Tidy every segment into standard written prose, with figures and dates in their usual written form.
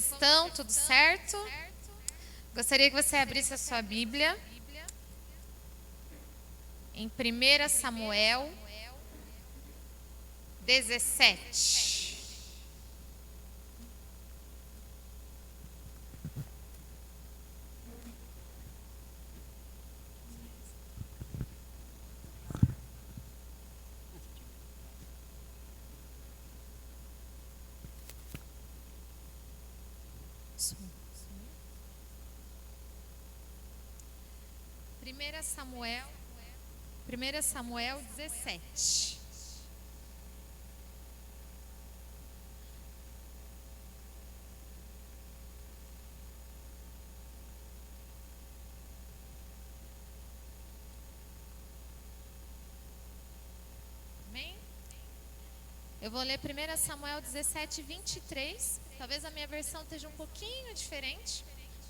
vocês estão? Tudo certo? Gostaria que você abrisse a sua Bíblia em 1 Samuel 17. Primeira Samuel 17. Amém? Eu vou ler 1 Samuel 17, 23. Talvez a minha versão esteja um pouquinho diferente,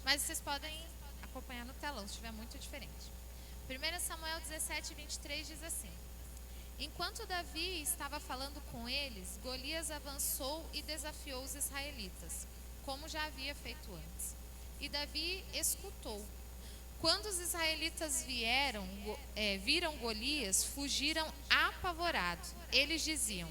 mas vocês podem acompanhar no telão se estiver muito diferente. 1 Samuel 17, 23 diz assim: Enquanto Davi estava falando com eles, Golias avançou e desafiou os israelitas, como já havia feito antes. E Davi escutou. Quando os israelitas viram Golias, fugiram apavorados. Eles diziam: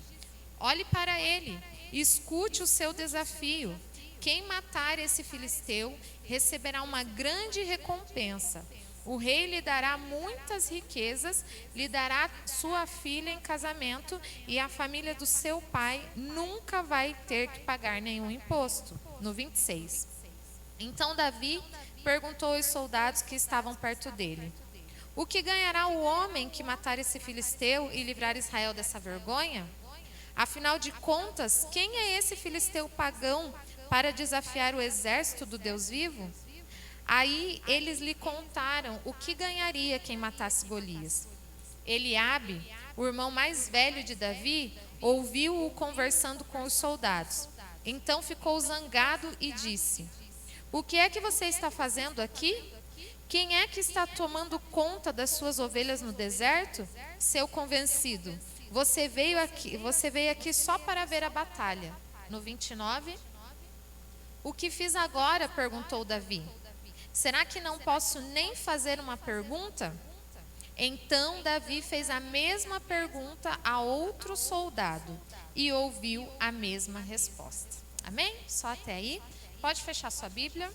Olhe para ele, escute o seu desafio. Quem matar esse filisteu receberá uma grande recompensa. O rei lhe dará muitas riquezas, lhe dará sua filha em casamento e a família do seu pai nunca vai ter que pagar nenhum imposto. No 26. Então Davi perguntou aos soldados que estavam perto dele: O que ganhará o homem que matar esse filisteu e livrar Israel dessa vergonha? Afinal de contas, quem é esse filisteu pagão para desafiar o exército do Deus vivo? Aí eles lhe contaram o que ganharia quem matasse Golias. Eliabe, o irmão mais velho de Davi, ouviu-o conversando com os soldados. Então ficou zangado e disse: O que é que você está fazendo aqui? Quem é que está tomando conta das suas ovelhas no deserto? Seu convencido, você veio aqui só para ver a batalha. No 29. O que fiz agora? Perguntou Davi. Será que não posso nem fazer uma pergunta? Então Davi fez a mesma pergunta a outro soldado e ouviu a mesma resposta. Amém? Só até aí. Pode fechar sua Bíblia.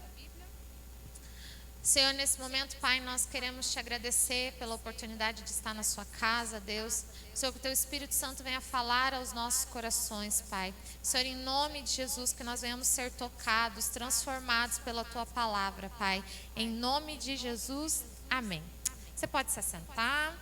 Senhor, nesse momento, Pai, nós queremos te agradecer pela oportunidade de estar na sua casa, Deus. Senhor, que o teu Espírito Santo venha falar aos nossos corações, Pai. Senhor, em nome de Jesus, que nós venhamos ser tocados, transformados pela tua palavra, Pai. Em nome de Jesus, amém. Você pode se assentar.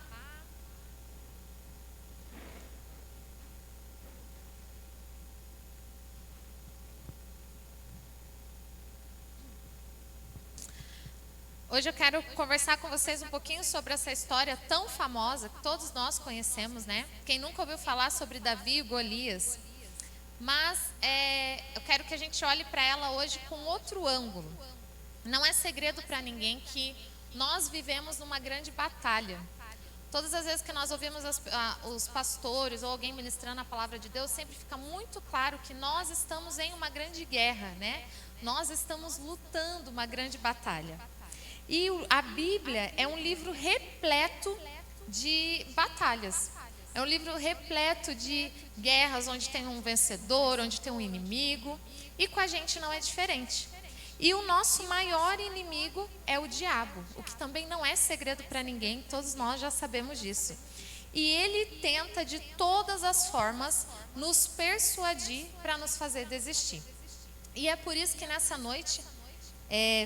Hoje eu quero conversar com vocês um pouquinho sobre essa história tão famosa que todos nós conhecemos, né? Quem nunca ouviu falar sobre Davi e Golias? Mas eu quero que a gente olhe para ela hoje com outro ângulo. Não é segredo para ninguém que nós vivemos numa grande batalha. Todas as vezes que nós ouvimos os pastores ou alguém ministrando a palavra de Deus, sempre fica muito claro que nós estamos em uma grande guerra, né? Nós estamos lutando uma grande batalha. E a Bíblia é um livro repleto de batalhas. É um livro repleto de guerras onde tem um vencedor, onde tem um inimigo. E com a gente não é diferente. E o nosso maior inimigo é o diabo, o que também não é segredo para ninguém, todos nós já sabemos disso. E ele tenta de todas as formas nos persuadir para nos fazer desistir. E é por isso que nessa noite,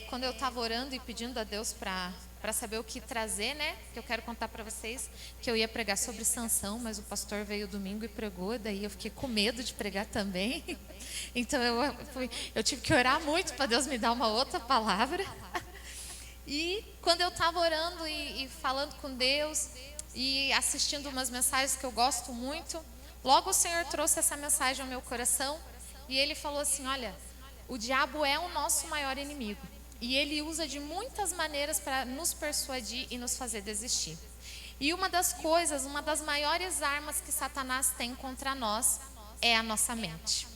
quando eu estava orando e pedindo a Deus para saber o que trazer, né? Que eu quero contar para vocês que eu ia pregar sobre Sansão, mas o pastor veio domingo e pregou, daí eu fiquei com medo de pregar também. Então eu tive que orar muito para Deus me dar uma outra palavra. E quando eu estava orando e falando com Deus e assistindo umas mensagens que eu gosto muito, logo o Senhor trouxe essa mensagem ao meu coração e Ele falou assim: olha, o diabo é o nosso maior inimigo e ele usa de muitas maneiras para nos persuadir e nos fazer desistir. E uma das maiores armas que Satanás tem contra nós é a nossa mente.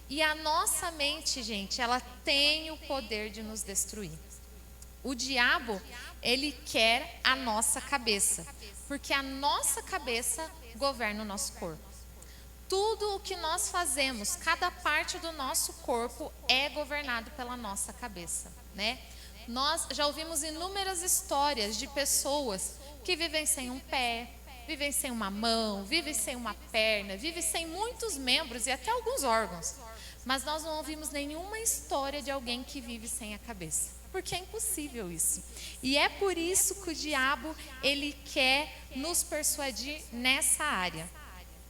E a nossa mente, gente, ela tem o poder de nos destruir. O diabo, ele quer a nossa cabeça, porque a nossa cabeça governa o nosso corpo. Tudo o que nós fazemos, cada parte do nosso corpo é governado pela nossa cabeça, né? Nós já ouvimos inúmeras histórias de pessoas que vivem sem um pé, vivem sem uma mão, vivem sem uma perna, vivem sem muitos membros e até alguns órgãos. Mas nós não ouvimos nenhuma história de alguém que vive sem a cabeça, porque é impossível isso. E é por isso que o diabo, ele quer nos persuadir nessa área.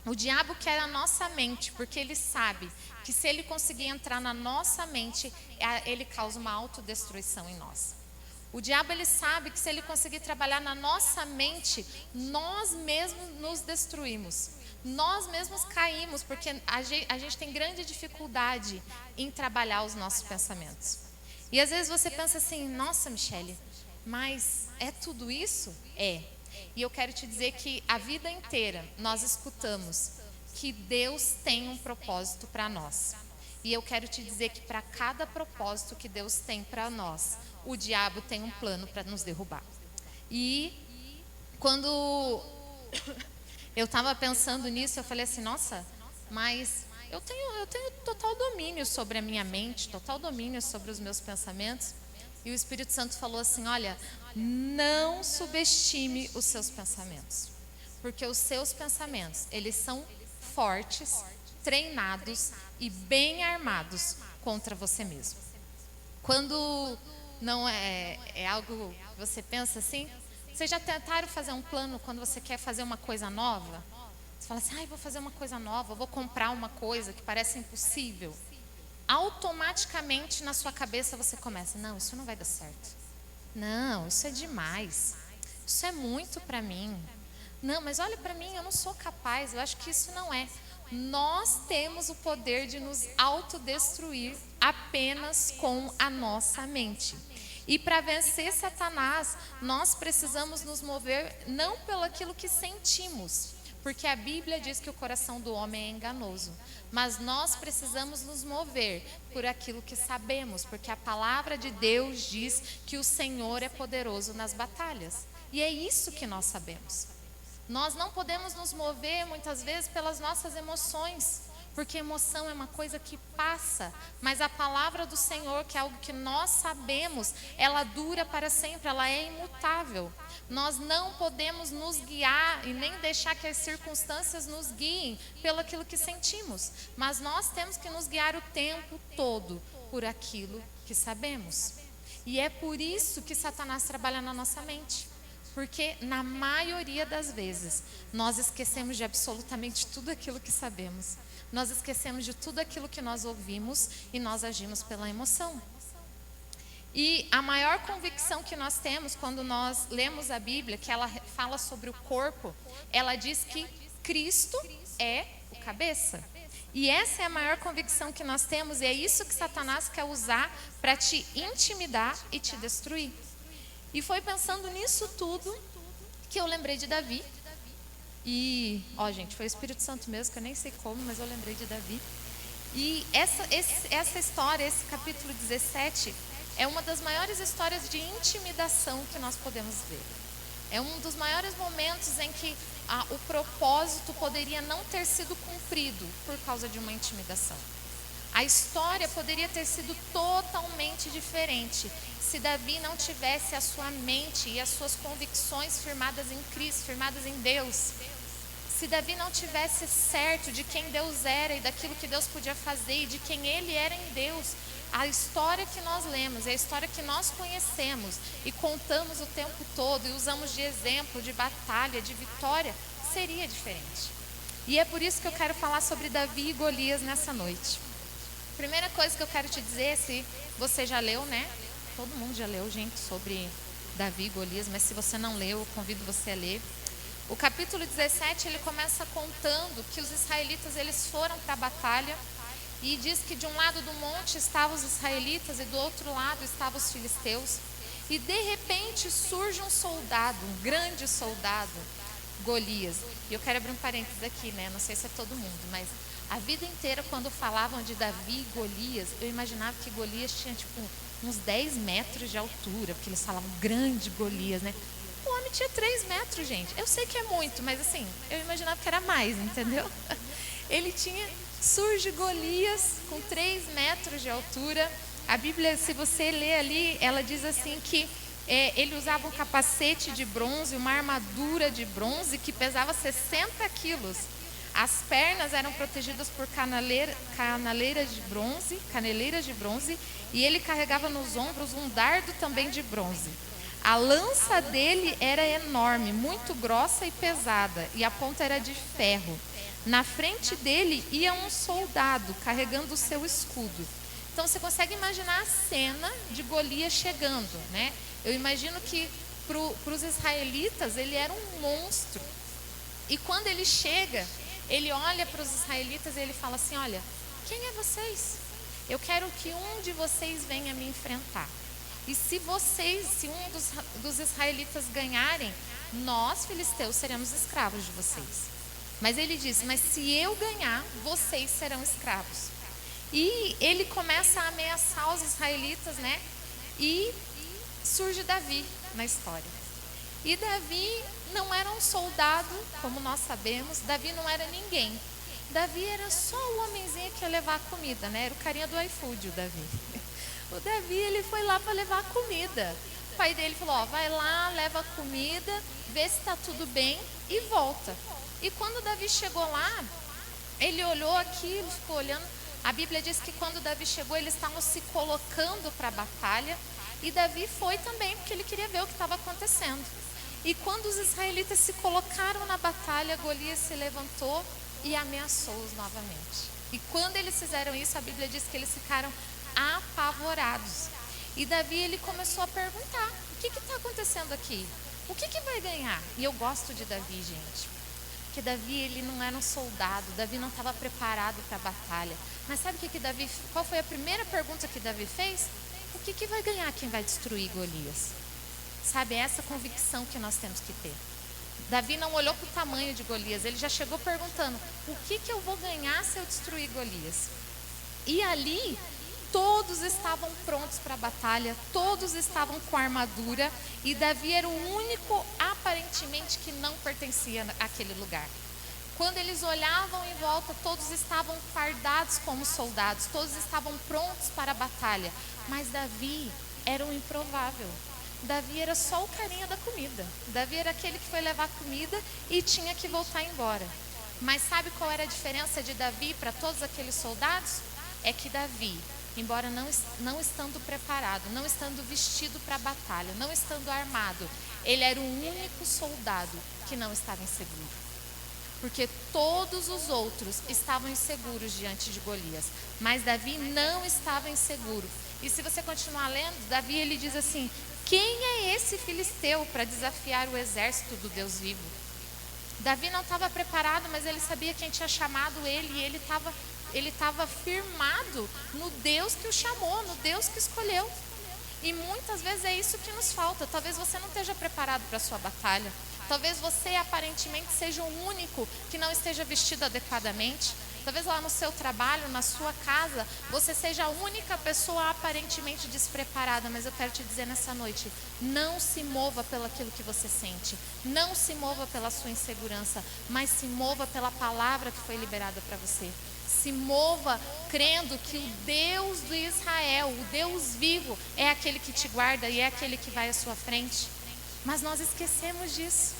O diabo quer a nossa mente, porque ele sabe que se ele conseguir entrar na nossa mente, ele causa uma autodestruição em nós. O diabo, ele sabe que se ele conseguir trabalhar na nossa mente, nós mesmos nos destruímos. Nós mesmos caímos, porque a gente tem grande dificuldade em trabalhar os nossos pensamentos. E às vezes você pensa assim, nossa, Michele, mas é tudo isso? É. E eu quero te dizer que a vida inteira nós escutamos que Deus tem um propósito para nós. E eu quero te dizer que para cada propósito que Deus tem para nós, o diabo tem um plano para nos derrubar. E quando eu estava pensando nisso, eu falei assim, nossa, mas eu tenho total domínio sobre a minha mente, total domínio sobre os meus pensamentos. E o Espírito Santo falou assim, olha, não subestime os seus pensamentos, porque os seus pensamentos, eles são fortes, treinados e bem armados contra você mesmo. Quando não é algo que você pensa assim, vocês já tentaram fazer um plano quando você quer fazer uma coisa nova? Você fala assim, vou fazer uma coisa nova, vou comprar uma coisa que parece impossível. Automaticamente na sua cabeça você começa, não, isso não vai dar certo. Não, isso é demais. Isso é muito para mim. Não, mas olha para mim, eu não sou capaz, eu acho que isso não é. Nós temos o poder de nos autodestruir apenas com a nossa mente. E para vencer Satanás, nós precisamos nos mover não pelo aquilo que sentimos, porque a Bíblia diz que o coração do homem é enganoso. Mas nós precisamos nos mover por aquilo que sabemos, porque a palavra de Deus diz que o Senhor é poderoso nas batalhas. E é isso que nós sabemos. Nós não podemos nos mover muitas vezes pelas nossas emoções, porque emoção é uma coisa que passa, mas a palavra do Senhor, que é algo que nós sabemos, ela dura para sempre, ela é imutável. Nós não podemos nos guiar e nem deixar que as circunstâncias nos guiem pelo aquilo que sentimos, mas nós temos que nos guiar o tempo todo por aquilo que sabemos. E é por isso que Satanás trabalha na nossa mente. Porque na maioria das vezes nós esquecemos de absolutamente tudo aquilo que sabemos. Nós esquecemos de tudo aquilo que nós ouvimos e nós agimos pela emoção. E a maior convicção que nós temos quando nós lemos a Bíblia, que ela fala sobre o corpo, ela diz que Cristo é o cabeça. E essa é a maior convicção que nós temos, e é isso que Satanás quer usar para te intimidar e te destruir. E foi pensando nisso tudo que eu lembrei de Davi. E, gente, foi o Espírito Santo mesmo, que eu nem sei como, mas eu lembrei de Davi. E essa história, esse capítulo 17, é uma das maiores histórias de intimidação que nós podemos ver. É um dos maiores momentos em que o propósito poderia não ter sido cumprido por causa de uma intimidação. A história poderia ter sido totalmente diferente se Davi não tivesse a sua mente e as suas convicções firmadas em Cristo, firmadas em Deus. Se Davi não tivesse certo de quem Deus era e daquilo que Deus podia fazer e de quem ele era em Deus, a história que nós lemos, a história que nós conhecemos e contamos o tempo todo e usamos de exemplo, de batalha, de vitória, seria diferente. E é por isso que eu quero falar sobre Davi e Golias nessa noite. Primeira coisa que eu quero te dizer, se você já leu, né? Todo mundo já leu, gente, sobre Davi e Golias, mas se você não leu, eu convido você a ler. O capítulo 17, ele começa contando que os israelitas, eles foram para a batalha e diz que de um lado do monte estavam os israelitas e do outro lado estavam os filisteus. E de repente surge um soldado, um grande soldado, Golias. E eu quero abrir um parênteses aqui, né? Não sei se é todo mundo, mas A vida inteira, quando falavam de Davi e Golias, eu imaginava que Golias tinha tipo uns 10 metros de altura, porque eles falavam grande Golias, né? O homem tinha 3 metros, gente. Eu sei que é muito, mas assim, eu imaginava que era mais, entendeu? Ele tinha, surge Golias com 3 metros de altura. A Bíblia, se você ler ali, ela diz assim que ele usava um capacete de bronze, uma armadura de bronze que pesava 60 quilos. As pernas eram protegidas por caneleiras de bronze, e ele carregava nos ombros um dardo também de bronze. A lança dele era enorme, muito grossa e pesada, e a ponta era de ferro. Na frente dele ia um soldado carregando o seu escudo. Então você consegue imaginar a cena de Golias chegando, né? Eu imagino que para os israelitas ele era um monstro. E quando ele chega, ele olha para os israelitas e ele fala assim: olha, quem é vocês? Eu quero que um de vocês venha me enfrentar. E se um dos israelitas ganharem, nós, filisteus, seremos escravos de vocês. Mas ele disse: mas se eu ganhar, vocês serão escravos. E ele começa a ameaçar os israelitas, né? E surge Davi na história. E Davi não era um soldado, como nós sabemos. Davi não era ninguém. Davi era só o homenzinho que ia levar a comida, né? Era o carinha do iFood, o Davi. O Davi, ele foi lá para levar a comida. O pai dele falou: ó, vai lá, leva a comida, vê se está tudo bem e volta. E quando Davi chegou lá, ele olhou aquilo, ficou olhando. A Bíblia diz que quando Davi chegou, eles estavam se colocando para a batalha. E Davi foi também, porque ele queria ver o que estava acontecendo. E quando os israelitas se colocaram na batalha, Golias se levantou e ameaçou-os novamente. E quando eles fizeram isso, a Bíblia diz que eles ficaram apavorados. E Davi, ele começou a perguntar: o que está acontecendo aqui? O que vai ganhar? E eu gosto de Davi, gente. Porque Davi, ele não era um soldado. Davi não estava preparado para a batalha. Mas sabe o que Davi... Qual foi a primeira pergunta que Davi fez? O que vai ganhar quem vai destruir Golias? Sabe, é essa convicção que nós temos que ter. Davi não olhou para o tamanho de Golias. Ele já chegou perguntando: o que eu vou ganhar se eu destruir Golias? E ali, todos estavam prontos para a batalha. Todos estavam com armadura. E Davi era o único, aparentemente, que não pertencia àquele lugar. Quando eles olhavam em volta, todos estavam fardados como soldados, todos estavam prontos para a batalha. Mas Davi era o improvável. Davi era só o carinha da comida. Davi era aquele que foi levar comida e tinha que voltar embora. Mas sabe qual era a diferença de Davi para todos aqueles soldados? É que Davi, embora não estando preparado, não estando vestido para a batalha, não estando armado, ele era o único soldado que não estava inseguro. Porque todos os outros estavam inseguros diante de Golias, mas Davi não estava inseguro. E se você continuar lendo, Davi, ele diz assim: quem é esse filisteu para desafiar o exército do Deus vivo? Davi não estava preparado, mas ele sabia quem tinha chamado ele, e ele estava firmado no Deus que o chamou, no Deus que escolheu. E muitas vezes é isso que nos falta. Talvez você não esteja preparado para a sua batalha. Talvez você aparentemente seja o único que não esteja vestido adequadamente. Talvez lá no seu trabalho, na sua casa, você seja a única pessoa aparentemente despreparada. Mas eu quero te dizer nessa noite: não se mova pelo aquilo que você sente. Não se mova pela sua insegurança, mas se mova pela palavra que foi liberada para você. Se mova crendo que o Deus de Israel, o Deus vivo, é aquele que te guarda e é aquele que vai à sua frente. Mas nós esquecemos disso.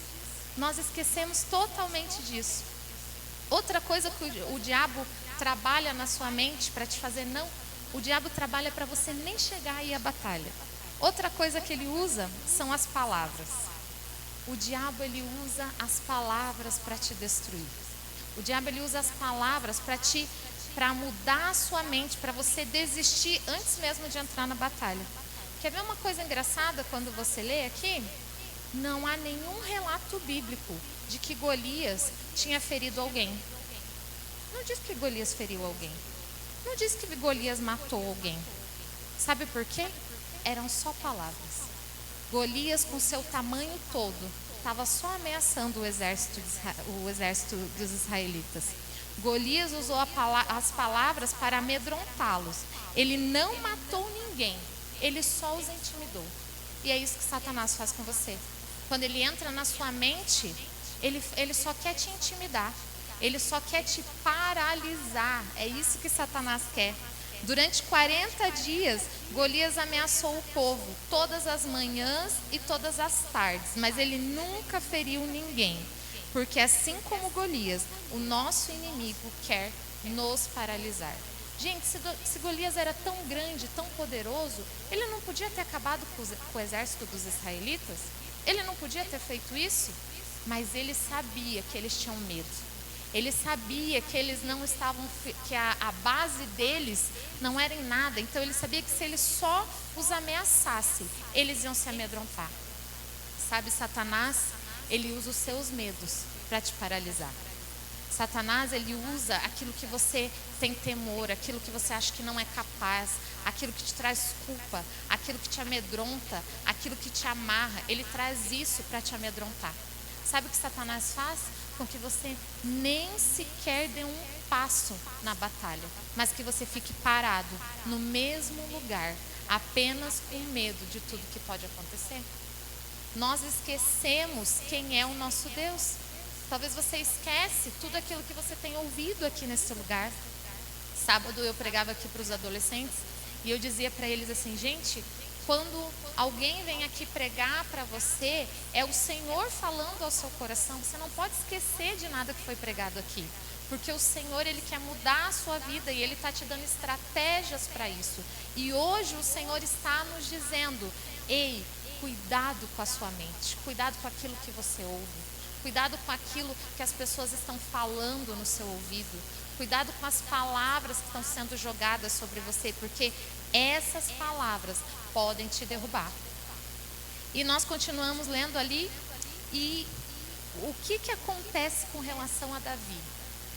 Nós esquecemos totalmente disso. Outra coisa que o diabo trabalha na sua mente para te fazer não, o diabo trabalha para você nem chegar aí à batalha. Outra coisa que ele usa são as palavras. O diabo, ele usa as palavras para te destruir. O diabo, ele usa as palavras para mudar a sua mente, para você desistir antes mesmo de entrar na batalha. Quer ver uma coisa engraçada quando você lê aqui? Não há nenhum relato bíblico de que Golias tinha ferido alguém. Não diz que Golias feriu alguém. Não diz que Golias matou alguém. Sabe por quê? Eram só palavras. Golias, com seu tamanho todo, estava só ameaçando o exército dos israelitas. Golias usou as palavras para amedrontá-los. Ele não matou ninguém, ele só os intimidou. E é isso que Satanás faz com você. Quando ele entra na sua mente, ele só quer te intimidar. Ele só quer te paralisar. É isso que Satanás quer. Durante 40 dias, Golias ameaçou o povo todas as manhãs e todas as tardes, mas ele nunca feriu ninguém, porque assim como Golias, o nosso inimigo quer nos paralisar. Gente, se Golias era tão grande, tão poderoso, ele não podia ter acabado com o exército dos israelitas? Ele não podia ter feito isso? Mas ele sabia que eles tinham medo. Ele sabia que eles não estavam, que a base deles não era em nada. Então ele sabia que se ele só os ameaçasse, eles iam se amedrontar. Sabe, Satanás, ele usa os seus medos para te paralisar. Satanás, ele usa aquilo que você tem temor, aquilo que você acha que não é capaz, aquilo que te traz culpa, aquilo que te amedronta, aquilo que te amarra. Ele traz isso para te amedrontar. Sabe o que Satanás faz? Com que você nem sequer dê um passo na batalha, mas que você fique parado no mesmo lugar, apenas com medo de tudo que pode acontecer. Nós esquecemos quem é o nosso Deus. Talvez você esquece tudo aquilo que você tem ouvido aqui nesse lugar. Sábado eu pregava aqui para os adolescentes e eu dizia para eles assim: gente, quando alguém vem aqui pregar para você, é o Senhor falando ao seu coração. Você não pode esquecer de nada que foi pregado aqui, porque o Senhor, ele quer mudar a sua vida e ele está te dando estratégias para isso. E hoje o Senhor está nos dizendo: ei, cuidado com a sua mente, cuidado com aquilo que você ouve, cuidado com aquilo que as pessoas estão falando no seu ouvido, cuidado com as palavras que estão sendo jogadas sobre você, porque essas palavras podem te derrubar. E nós continuamos lendo ali, e o que acontece com relação a Davi?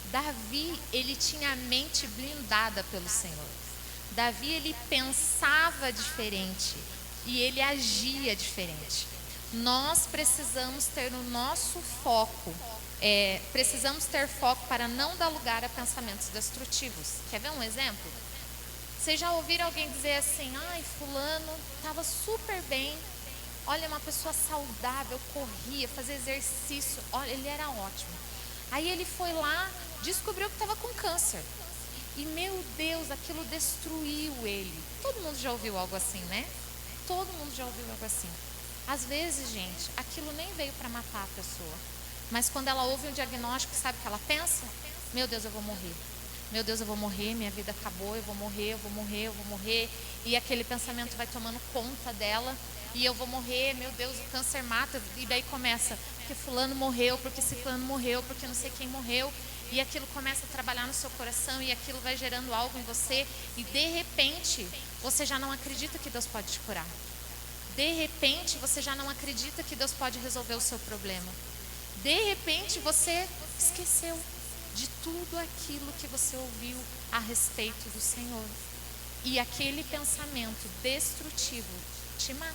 Davi, ele tinha a mente blindada pelo Senhor. Davi, ele pensava diferente e ele agia diferente. Nós precisamos ter no nosso foco, precisamos ter foco para não dar lugar a pensamentos destrutivos. Quer ver um exemplo? Vocês já ouviram alguém dizer assim: ai, fulano estava super bem, olha, uma pessoa saudável, corria, fazia exercício, olha, ele era ótimo. Aí ele foi lá, descobriu que estava com câncer. E meu Deus, aquilo destruiu ele. Todo mundo já ouviu algo assim, né? Todo mundo já ouviu algo assim. Às vezes, gente, aquilo nem veio para matar a pessoa, mas quando ela ouve um diagnóstico, sabe o que ela pensa? Meu Deus, eu vou morrer. Meu Deus, eu vou morrer, minha vida acabou, eu vou morrer, eu vou morrer, eu vou morrer. E aquele pensamento vai tomando conta dela, e eu vou morrer, meu Deus, o câncer mata. E daí começa, porque fulano morreu, porque ciclano morreu, porque não sei quem morreu. E aquilo começa a trabalhar no seu coração, e aquilo vai gerando algo em você. E de repente, você já não acredita que Deus pode te curar. De repente, você já não acredita que Deus pode resolver o seu problema. De repente, você esqueceu de tudo aquilo que você ouviu a respeito do Senhor. E aquele pensamento destrutivo te mata.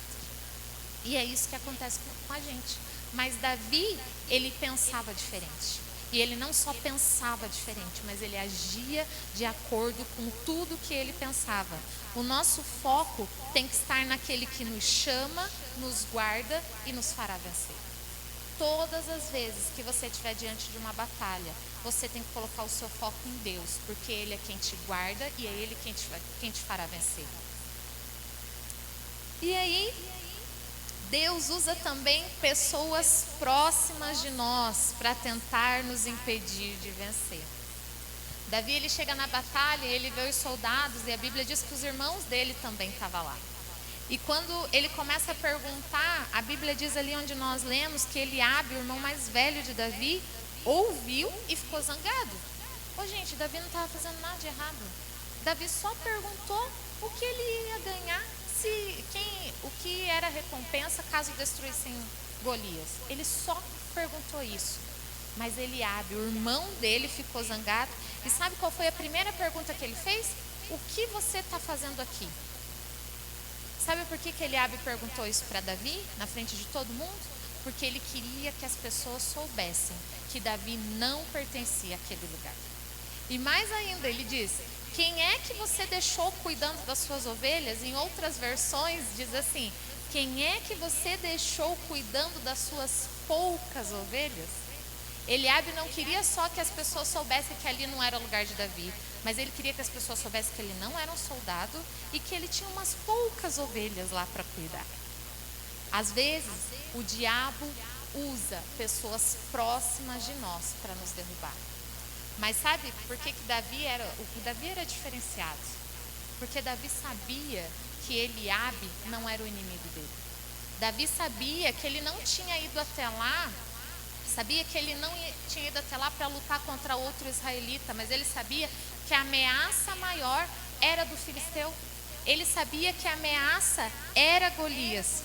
E é isso que acontece com a gente. Mas Davi, ele pensava diferente. E ele não só pensava diferente, mas ele agia de acordo com tudo que ele pensava. O nosso foco tem que estar naquele que nos chama, nos guarda e nos fará vencer. Todas as vezes que você estiver diante de uma batalha, você tem que colocar o seu foco em Deus, porque Ele é quem te guarda e é Ele quem te fará vencer. E aí, Deus usa também pessoas próximas de nós para tentar nos impedir de vencer. Davi, ele chega na batalha e ele vê os soldados, e a Bíblia diz que os irmãos dele também estavam lá. E quando ele começa a perguntar, a Bíblia diz ali onde nós lemos que Eliabe, o irmão mais velho de Davi, ouviu e ficou zangado. Gente, Davi não estava fazendo nada de errado. Davi só perguntou o que ele ia ganhar, o que era a recompensa caso destruíssem Golias. Ele só perguntou isso. Mas Eliabe, o irmão dele, ficou zangado. E sabe qual foi a primeira pergunta que ele fez? O que você está fazendo aqui? Sabe por que Eliabe perguntou isso para Davi, na frente de todo mundo? Porque ele queria que as pessoas soubessem que Davi não pertencia àquele lugar. E mais ainda, ele diz: quem é que você deixou cuidando das suas ovelhas? Em outras versões diz assim: quem é que você deixou cuidando das suas poucas ovelhas? Eliabe não queria só que as pessoas soubessem que ali não era o lugar de Davi, mas ele queria que as pessoas soubessem que ele não era um soldado e que ele tinha umas poucas ovelhas lá para cuidar. Às vezes, o diabo usa pessoas próximas de nós para nos derrubar. Mas sabe por que Davi era diferenciado? Porque Davi sabia que Eliabe não era o inimigo dele. Davi sabia que ele não tinha ido até lá, para lutar contra outro israelita, mas ele sabia que a ameaça maior era do filisteu. Ele sabia que a ameaça era Golias.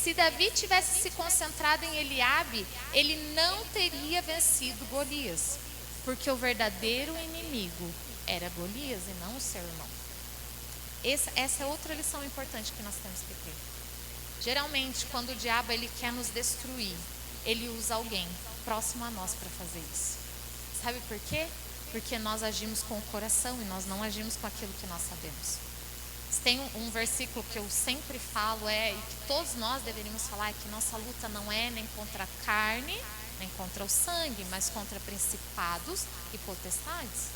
Se Davi tivesse se concentrado em Eliabe, ele não teria vencido Golias, porque o verdadeiro inimigo era Golias e não o seu irmão. Essa é outra lição importante que nós temos que ter. Geralmente, quando o diabo ele quer nos destruir, ele usa alguém próximo a nós para fazer isso. Sabe por quê? Porque nós agimos com o coração e nós não agimos com aquilo que nós sabemos. Tem um versículo que eu sempre falo, e que todos nós deveríamos falar, é que nossa luta não é nem contra a carne, nem contra o sangue, mas contra principados e potestades.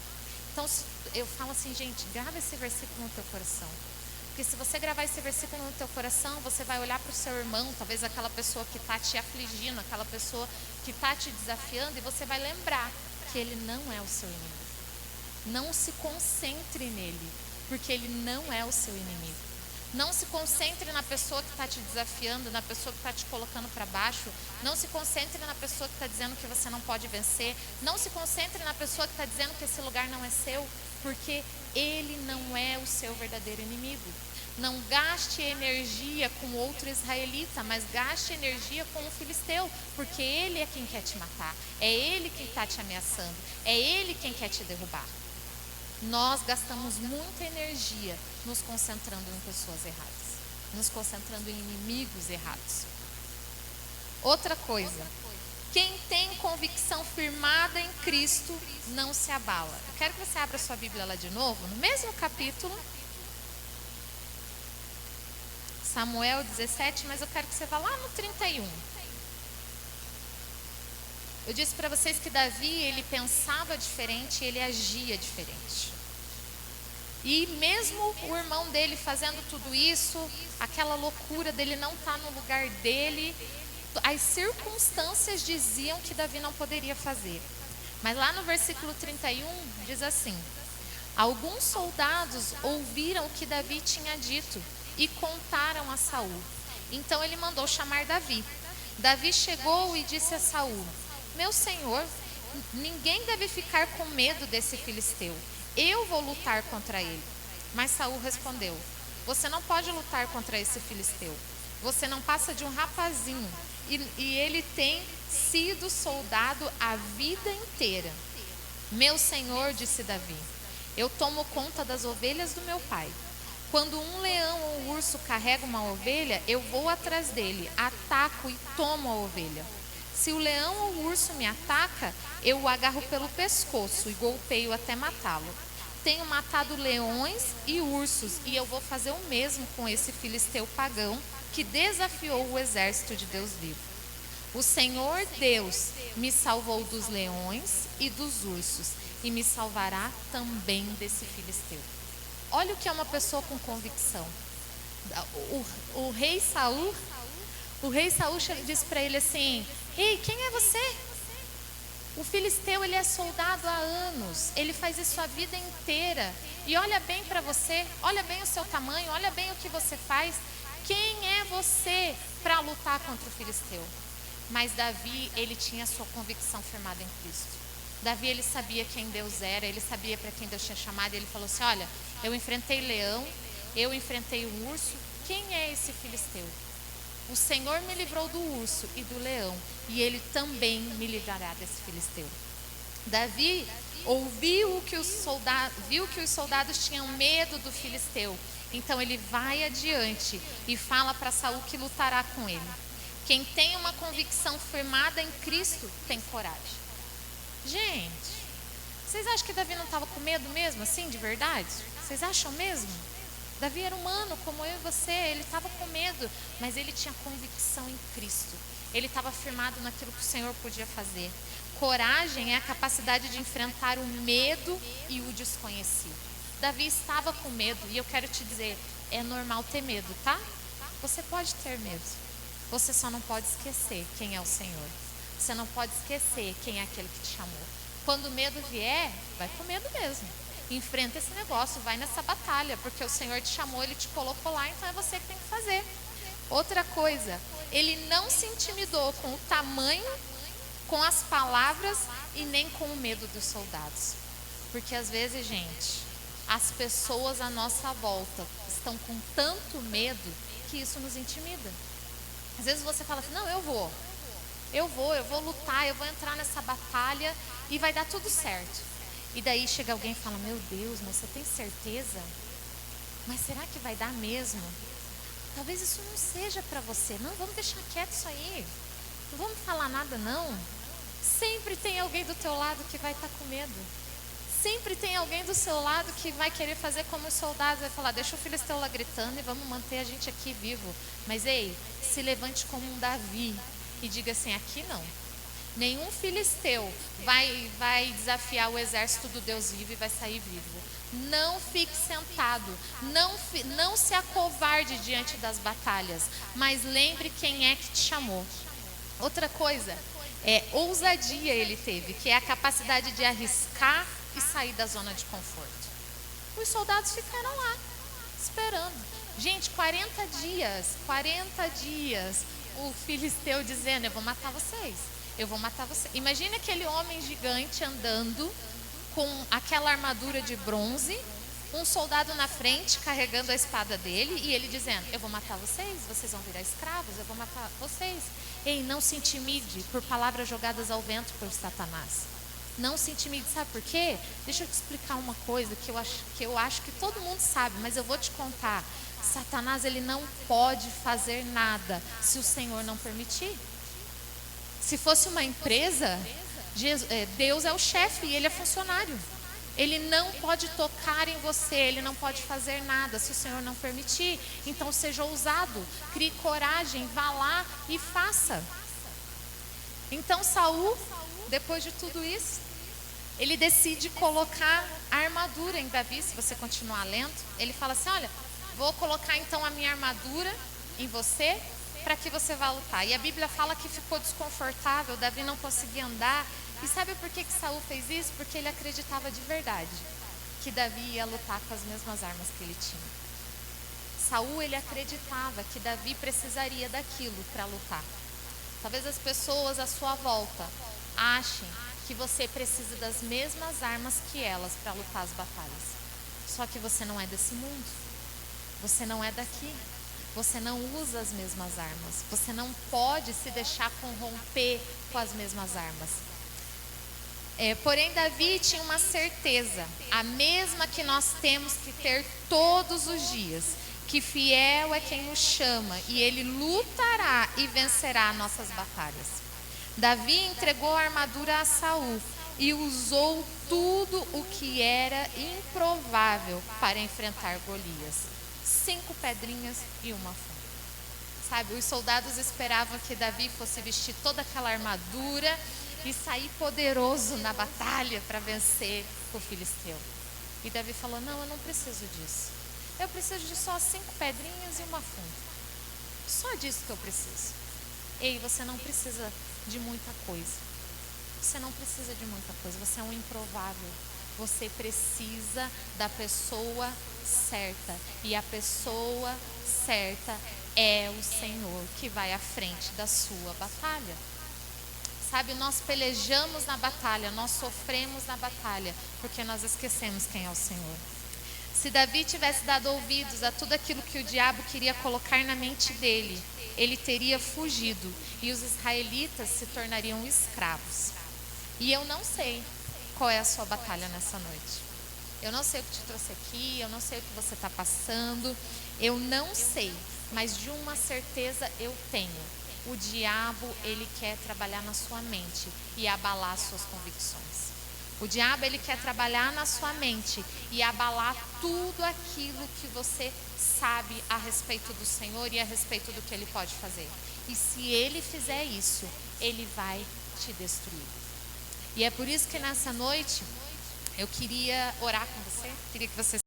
Então eu falo assim, gente, grava esse versículo no teu coração. Porque se você gravar esse versículo no teu coração, você vai olhar para o seu irmão, talvez aquela pessoa que está te afligindo, aquela pessoa que está te desafiando, e você vai lembrar que ele não é o seu inimigo. Não se concentre nele, porque ele não é o seu inimigo. Não se concentre na pessoa que está te desafiando, na pessoa que está te colocando para baixo. Não se concentre na pessoa que está dizendo que você não pode vencer. Não se concentre na pessoa que está dizendo que esse lugar não é seu, porque ele não é o seu verdadeiro inimigo. Não gaste energia com outro israelita, mas gaste energia com o filisteu, porque ele é quem quer te matar. É ele quem está te ameaçando. É ele quem quer te derrubar. Nós gastamos muita energia nos concentrando em pessoas erradas, nos concentrando em inimigos errados. Outra coisa, quem tem convicção firmada em Cristo não se abala. Eu quero que você abra sua Bíblia lá de novo, no mesmo capítulo, Samuel 17, mas eu quero que você vá lá no 31. Eu disse para vocês que Davi, ele pensava diferente, ele agia diferente. E mesmo o irmão dele fazendo tudo isso, aquela loucura dele não estar no lugar dele, as circunstâncias diziam que Davi não poderia fazer. Mas lá no versículo 31 diz assim: alguns soldados ouviram o que Davi tinha dito e contaram a Saul. Então ele mandou chamar Davi. Davi chegou e disse a Saul: meu senhor, ninguém deve ficar com medo desse filisteu. Eu vou lutar contra ele. Mas Saul respondeu: você não pode lutar contra esse filisteu. Você não passa de um rapazinho. E ele tem sido soldado a vida inteira. Meu senhor, disse Davi, eu tomo conta das ovelhas do meu pai. Quando um leão ou um urso carrega uma ovelha, eu vou atrás dele, ataco e tomo a ovelha. Se o leão ou o urso me ataca, eu o agarro pelo pescoço e golpeio até matá-lo. Tenho matado leões e ursos, e eu vou fazer o mesmo com esse filisteu pagão que desafiou o exército de Deus vivo. O Senhor Deus me salvou dos leões e dos ursos, e me salvará também desse filisteu. Olha o que é uma pessoa com convicção. O rei Saul disse para ele assim: ei, quem é você? O filisteu, ele é soldado há anos, ele faz isso a vida inteira, e olha bem para você, olha bem o seu tamanho, olha bem o que você faz. Quem é você para lutar contra o filisteu? Mas Davi, ele tinha a sua convicção firmada em Cristo. Davi, ele sabia quem Deus era, ele sabia para quem Deus tinha chamado, e ele falou assim: olha, eu enfrentei leão, eu enfrentei o urso, quem é esse filisteu? O Senhor me livrou do urso e do leão, e ele também me livrará desse filisteu. Davi viu que os soldados tinham medo do filisteu. Então ele vai adiante e fala para Saul que lutará com ele. Quem tem uma convicção firmada em Cristo tem coragem. Gente, Vocês acham que Davi não estava com medo mesmo, assim, de verdade? Vocês acham mesmo? Davi era humano, como eu e você, ele estava com medo, mas ele tinha convicção em Cristo. Ele estava firmado naquilo que o Senhor podia fazer. Coragem é a capacidade de enfrentar o medo e o desconhecido. Davi estava com medo, e eu quero te dizer, é normal ter medo, tá? Você pode ter medo. Você só não pode esquecer quem é o Senhor. Você não pode esquecer quem é aquele que te chamou. Quando o medo vier, vai com medo mesmo. Enfrenta esse negócio, vai nessa batalha, porque o Senhor te chamou, Ele te colocou lá, então é você que tem que fazer. Outra coisa, ele não se intimidou com o tamanho, com as palavras e nem com o medo dos soldados. Porque às vezes, gente, as pessoas à nossa volta estão com tanto medo que isso nos intimida. Às vezes você fala assim, não, eu vou lutar, eu vou entrar nessa batalha e vai dar tudo certo. E daí chega alguém e fala, meu Deus, mas você tem certeza? Mas será que vai dar mesmo? Talvez isso não seja para você. Não, vamos deixar quieto isso aí. Não vamos falar nada não. Sempre tem alguém do teu lado que vai estar com medo. Sempre tem alguém do seu lado que vai querer fazer como os soldados, vai falar, deixa o filisteu lá gritando e vamos manter a gente aqui vivo. Mas ei, se levante como um Davi e diga assim, aqui não. Nenhum filisteu vai desafiar o exército do Deus vivo e vai sair vivo. Não fique sentado, não se acovarde diante das batalhas, mas lembre quem é que te chamou. Outra coisa, ousadia ele teve, que é a capacidade de arriscar e sair da zona de conforto. Os soldados ficaram lá, esperando. Gente, 40 dias, o filisteu dizendo, eu vou matar vocês. Imagina aquele homem gigante andando com aquela armadura de bronze, um soldado na frente carregando a espada dele e ele dizendo, eu vou matar vocês, vocês vão virar escravos, eu vou matar vocês. Ei, não se intimide por palavras jogadas ao vento por Satanás. Não se intimide, sabe por quê? Deixa eu te explicar uma coisa que eu acho que todo mundo sabe, mas eu vou te contar. Satanás, ele não pode fazer nada se o Senhor não permitir. Se fosse uma empresa, Deus é o chefe e ele é funcionário. Ele não pode tocar em você, ele não pode fazer nada se o Senhor não permitir. Então seja ousado, crie coragem, vá lá e faça. Então Saul, depois de tudo isso, ele decide colocar a armadura em Davi. Se você continuar lendo, ele fala assim, olha, vou colocar então a minha armadura em você, para que você vá lutar. E a Bíblia fala que ficou desconfortável, Davi não conseguia andar. E sabe por que Saul fez isso? Porque ele acreditava de verdade que Davi ia lutar com as mesmas armas que ele tinha. Saul, ele acreditava que Davi precisaria daquilo para lutar. Talvez as pessoas à sua volta achem que você precisa das mesmas armas que elas para lutar as batalhas. Só que você não é desse mundo. Você não é daqui. Você não usa as mesmas armas. Você não pode se deixar corromper com as mesmas armas. Porém, Davi tinha uma certeza, a mesma que nós temos que ter todos os dias, que fiel é quem nos chama e ele lutará e vencerá nossas batalhas. Davi entregou a armadura a Saul e usou tudo o que era improvável para enfrentar Golias. 5 pedrinhas e uma funda. Sabe, os soldados esperavam que Davi fosse vestir toda aquela armadura e sair poderoso na batalha para vencer o filisteu. E Davi falou, não, eu não preciso disso. Eu preciso de só 5 pedrinhas e uma funda. Só disso que eu preciso. Ei, você não precisa de muita coisa. Você não precisa de muita coisa, você é um improvável. Você precisa da pessoa certa. E a pessoa certa é o Senhor que vai à frente da sua batalha. Sabe, nós pelejamos na batalha, nós sofremos na batalha, porque nós esquecemos quem é o Senhor. Se Davi tivesse dado ouvidos a tudo aquilo que o diabo queria colocar na mente dele, ele teria fugido e os israelitas se tornariam escravos. E eu não sei qual é a sua batalha nessa noite. Eu não sei o que te trouxe aqui, eu não sei o que você está passando, eu não sei, mas de uma certeza eu tenho. O diabo, ele quer trabalhar na sua mente e abalar suas convicções. O diabo, ele quer trabalhar na sua mente e abalar tudo aquilo que você sabe a respeito do Senhor e a respeito do que Ele pode fazer. E se ele fizer isso, ele vai te destruir. E é por isso que nessa noite eu queria orar com você, queria que você